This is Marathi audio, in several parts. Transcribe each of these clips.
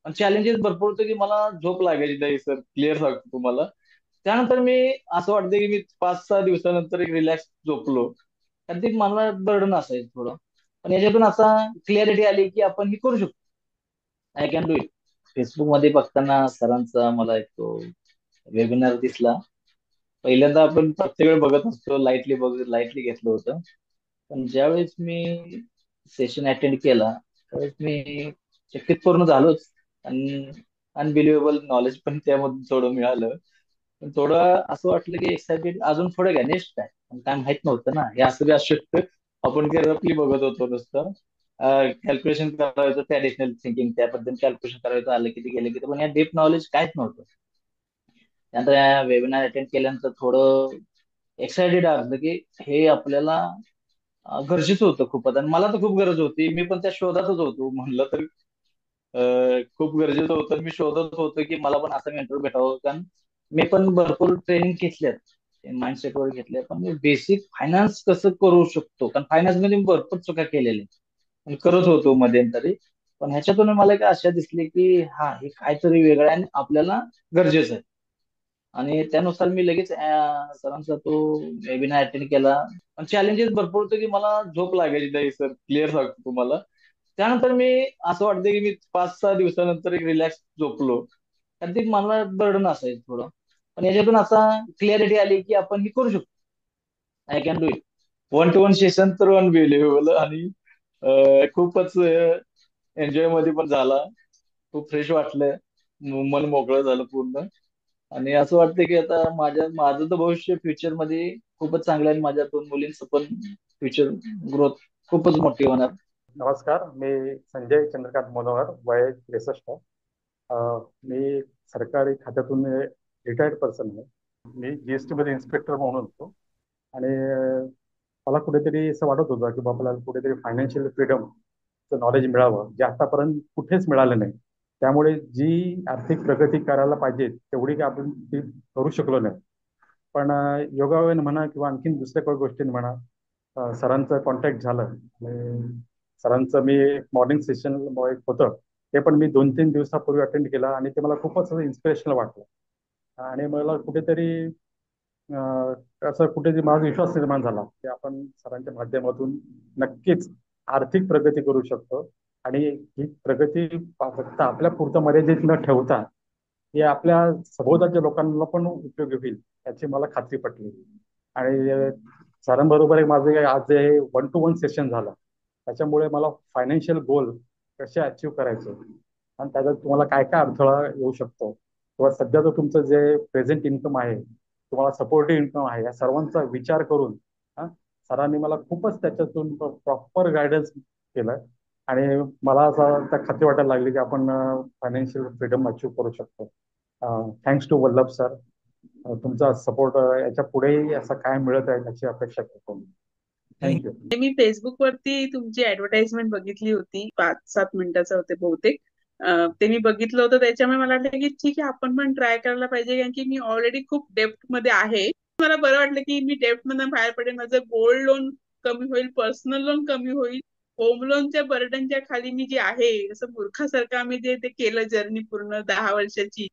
चॅलेंजेस भरपूर होते की मला झोप लागायची नाही सर, क्लिअर सांगतो तुम्हाला. त्यानंतर मी असं वाटतं की मी 5-6 दिवसानंतर एक रिलॅक्स झोपलो. आणि ते मला बर्डन असायचं थोडं. पण याच्यातून असा क्लिअरिटी आली की आपण हे करू शकतो. I can do it. Facebook मध्ये बघताना सरांचा मला एक तो वेबिनार दिसला. पहिल्यांदा आपण प्रत्येक वेळ बघत असतो, लाईटली घेतलं होतं. पण ज्यावेळेस मी सेशन अटेंड केला, त्यावेळेस मी चकित पूर्ण झालोच. आणि अनबिलिव्हेबल नॉलेज पण त्यामधून थोडं मिळालं. पण थोडं असं वाटलं की एक्साइटेड अजून पुढे घ्या, नेक्स्ट काय. पण काय माहित नव्हतं ना हे असं बी असू शकतं. आपण ते रफली बघत होतो नुसतं. कॅल्क्युलेशन करायचं, ट्रॅडिशनल थिंकिंग त्याबद्दल कॅल्क्युलेशन करायचं, आलं किती गेलं किती, पण या डीप नॉलेज काहीच नव्हतं. त्यानंतर या वेबिनार अटेंड केल्यानंतर थोडं एक्सायटेड असलं की हे आपल्याला गरजेचं होतं खूपच. आणि मला तर खूप गरज होती, मी पण त्या शोधातच होतो म्हणलं तर. खूप गरजेचं होतं, मी शोधत होतो की मला पण असं मेंटर भेटावं. कारण मी पण भरपूर ट्रेनिंग घेतल्यात, माइंडसेट वर घेतल्या, पण मी बेसिक फायनान्स कसं करू शकतो, कारण फायनान्स मध्ये मी भरपूर चुका केलेल्या आणि करत होतो मध्यंतरी. पण ह्याच्यातून मला एक आशा दिसली की हा, हे काहीतरी वेगळं आहे आणि आपल्याला गरजेचं आहे. आणि त्यानुसार मी लगेच सरांचा तो वेबिनार अटेंड केला. पण चॅलेंजेस भरपूर होते की मला झोप लागायची नाही सर, क्लिअर सांगतो तुम्हाला. त्यानंतर मी असं वाटतं की मी 5-6 दिवसानंतर एक रिलॅक्स झोपलो. आणि ते मला बर्डन असायचं थोडं. पण याच्यातून असा क्लिअरिटी आली की आपण हे करू शकतो. I can do it. 1-to-1 session तर अनबिलिव्हेबल. आणि खूपच एन्जॉय मध्ये पण झाला. खूप फ्रेश वाटलं. मन मोकळं झालं पूर्ण. आणि असं वाटतं की आता माझं तर भविष्य फ्युचर मध्ये खूपच चांगलं आहे आणि माझ्या 2 मुलींचं पण फ्युचर ग्रोथ खूपच मोठी होणार. नमस्कार, मी संजय चंद्रकांत मनोहर, वय 63. मी सरकारी खात्यातून रिटायर्ड पर्सन आहे. मी जीएसटी मध्ये इन्स्पेक्टर म्हणून होतो. आणि मला कुठेतरी असं वाटत होतं की बाबा आपल्याला कुठेतरी फायनान्शियल फ्रीडमचं नॉलेज मिळावं, जे आतापर्यंत कुठेच मिळालं नाही. त्यामुळे जी आर्थिक प्रगती करायला पाहिजे तेवढी काय आपण ती करू शकलो नाही. पण योगायोगाने म्हणा किंवा आणखीन दुसऱ्या काही गोष्टींनी म्हणा, सरांचं कॉन्टॅक्ट झालं आणि सरांचं मी मॉर्निंग सेशन एक होतं, ते पण मी 2-3 दिवसापूर्वी अटेंड केलं आणि ते मला खूपच इन्स्पिरेशनल वाटलं. आणि मला कुठेतरी असं कुठेतरी माझा विश्वास निर्माण झाला की आपण सरांच्या माध्यमातून नक्कीच आर्थिक प्रगती करू शकतो. आणि ही प्रगती फक्त आपल्या पुरतं मर्यादित न ठेवता ही आपल्या सभोवतालच्या लोकांना पण उपयोगी होईल याची मला खात्री पटली. आणि सरांबरोबर एक माझं आज हे 1-to-1 सेशन झालं. त्याच्यामुळे मला फायनान्शियल गोल कसे अचीव करायचे आणि त्याच्यात तुम्हाला काय काय अडथळा येऊ शकतो किंवा सध्याचं तुमचं जे प्रेझेंट इन्कम आहे, तुम्हाला सपोर्टिव्ह इन्कम आहे, या सर्वांचा विचार करून हा, सरांनी मला खूपच त्याच्यातून प्रॉपर गायडन्स केलं. आणि मला असं त्या खात्री वाटायला लागली की आपण फायनान्शियल फ्रीडम अचीव करू शकतो. Thanks to Vallabh sir. तुमचा सपोर्ट याच्या पुढेही असं काय मिळत आहे याची अपेक्षा करतो. थँक्यू. मी फेसबुक वरती तुमची ऍडव्हर्टाइजमेंट बघितली होती, 5-7 मिनिटाचं होते बहुतेक. ते मी बघितलं होतं, त्याच्यामुळे मला वाटलं की ठीक आहे, आपण पण ट्राय करायला पाहिजे, कारण की मी ऑलरेडी खूप डेप्थ मध्ये आहे. मला बरं वाटलं की मी डेप्थ मधून बाहेर पडेल, माझं गोल्ड लोन कमी होईल, पर्सनल लोन कमी होईल. होम लोनच्या बर्डनच्या खाली मी जे आहे, असं मूर्खासारखं आम्ही जे ते केलं जर्नी पूर्ण 10 वर्षाची,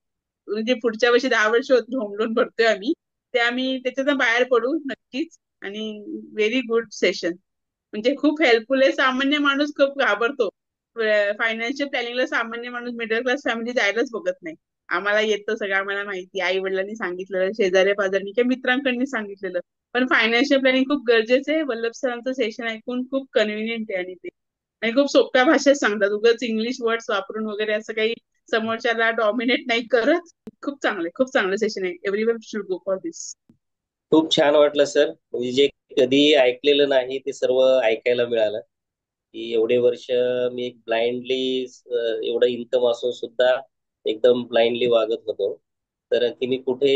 म्हणजे पुढच्या वर्षी 10 वर्ष होती होम लोन भरतोय आम्ही. ते आम्ही त्याच्यातून बाहेर पडू नक्कीच. आणि व्हेरी गुड सेशन. म्हणजे खूप हेल्पफुल आहे. सामान्य माणूस खूप घाबरतो फायनान्शियल प्लॅनिंगला. सामान्य माणूस मिडल क्लास फॅमिली जायलाच बघत नाही. आम्हाला येतं सगळं, आम्हाला माहिती, आई वडिलांनी सांगितलेलं, शेजारी पाजारी किंवा मित्रांकडून सांगितलेलं. पण फायनान्शियल प्लॅनिंग खूप गरजेचं आहे. वल्लभ सरांचं सेशन ऐकून खूप कन्व्हिनियंट आहे. आणि ते आणि खूप सोप्या भाषेत सांगतात, उगाच इंग्लिश वर्ड्स वापरून वगैरे असं काही समोरच्याला डॉमिनेट नाही करत. खूप चांगलं सेशन आहे. एव्हरीवन शुड गो फॉर दिस. खूप छान वाटलं सर. म्हणजे जे कधी ऐकलेलं नाही ते सर्व ऐकायला मिळालं. की एवढे वर्ष मी ब्लाइंडली एवढं इन्कम असून सुद्धा एकदम ब्लाइंडली वागत होतो. तर की मी कुठे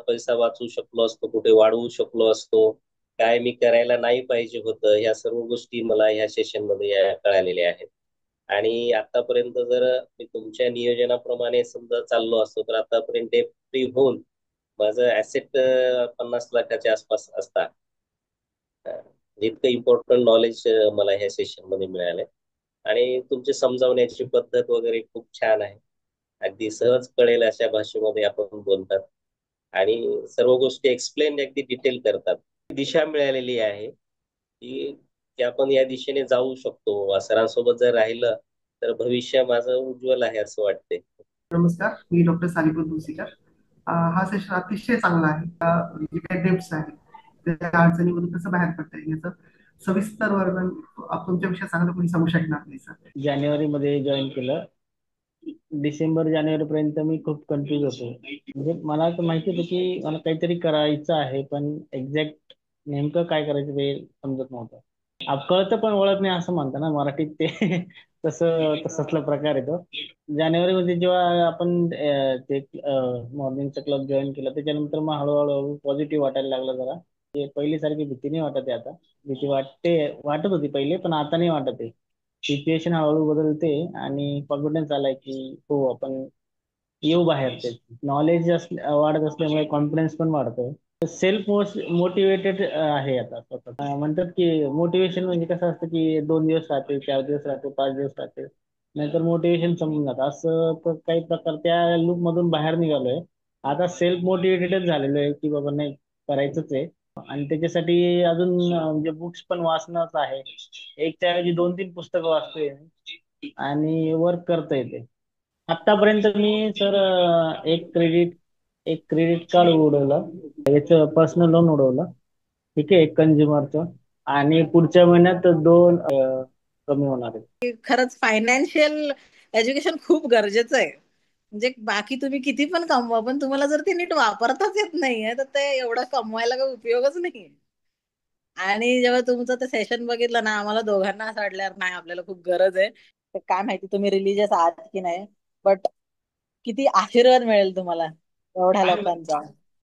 पैसा वाचवू शकलो असतो, कुठे वाढवू शकलो असतो, काय मी करायला नाही पाहिजे होतं, ह्या सर्व गोष्टी मला ह्या सेशन मध्ये कळालेल्या आहेत. आणि आतापर्यंत जर मी तुमच्या नियोजनाप्रमाणे समजा चाललो असतो तर आतापर्यंत डेट फ्री होऊन माझं ऍसेट 50 लाखाच्या आसपास असतात. जितकं इम्पॉर्टंट नॉलेज मला ह्या सेशन मध्ये मिळालंय. आणि तुमची समजावण्याची पद्धत वगैरे खूप छान आहे. अगदी सहज कळेल अशा भाषेमध्ये आपण बोलतात आणि सर्व गोष्टी एक्सप्लेन अगदी डिटेल करतात. दिशा मिळालेली आहे की आपण या दिशेने जाऊ शकतो. सरांसोबत जर राहिलं तर भविष्य माझं उज्ज्वल आहे असं वाटते. नमस्कार, मी डॉक्टर सालिपत भुसीकर. हा सेशन अतिशय चांगला आहे. जे काही डेप्स आहे त्या अडचणीमधून कसं बाहेर पडता येईल याचं सविस्तर वर्णन तुमच्यापेक्षा चांगलं कोणी सांगू शकणार नाही सर. जानेवारीमध्ये जॉईन केलं. डिसेंबर जानेवारी पर्यंत मी खूप कन्फ्युज होतो. म्हणजे मला तर माहिती होतं की मला काहीतरी करायचं आहे, पण एक्झॅक्ट नेमकं काय करायचं ते समजत नव्हतं. कळतं पण ओळख नाही असं म्हणतात ना मराठीत ते तसला प्रकार आहे तो. जानेवारीमध्ये जेव्हा आपण ते मॉर्निंगचा क्लब जॉईन केला त्याच्यानंतर मग हळूहळू पॉझिटिव्ह वाटायला लागलं जरा. ते पहिली सारखी भीती नाही वाटत आहे आता. भीती वाटत होती पहिले, पण आता नाही वाटत आहे. सिच्युएशन हळूहळू बदलते आणि कॉन्फिडन्स आलाय की हो आपण येऊ बाहेर. ते नॉलेज वाढत असल्यामुळे कॉन्फिडन्स पण वाढतोय. सेल्फ मोटिवेटेड आहे आता स्वतः. म्हणतात की मोटिवेशन म्हणजे कसं असतं की 2 दिवस राहते, 4 दिवस राहते, 5 दिवस राहते, नाहीतर मोटिवेशन संपून जातं. असं तर काही प्रकार त्या लूप मधून बाहेर निघालोय. आता सेल्फ मोटिवेटेडच झालेलो आहे की बाबा नाही करायचंच आहे. आणि त्याच्यासाठी अजून म्हणजे बुक्स पण वाचणंच आहे. एकच्या ऐवजी 2-3 पुस्तकं वाचतोय आणि वर्क करता येते. आतापर्यंत मी सर एक क्रेडिट कार्ड उडवलं, याचं पर्सनल लोन उडवलं. ठीक आहे, एक कंझ्युमरचं. आणि पुढच्या महिन्यात 2 कमी होणार आहे. खरंच फायनान्शियल एज्युकेशन खूप गरजेचं आहे. म्हणजे बाकी तुम्ही किती पण कमवा, पण तुम्हाला जर ते नीट वापरताच येत नाहीये तर ते एवढं कमवायला काही उपयोगच नाहीये. आणि जेव्हा तुमचं ते सेशन बघितलं ना, आम्हाला दोघांना असं वाटलं यार नाही आपल्याला खूप गरज आहे. तर काय माहिती तुम्ही रिलिजियस आहात की नाही, बट किती आशीर्वाद मिळेल तुम्हाला एवढ्या लोकांचा.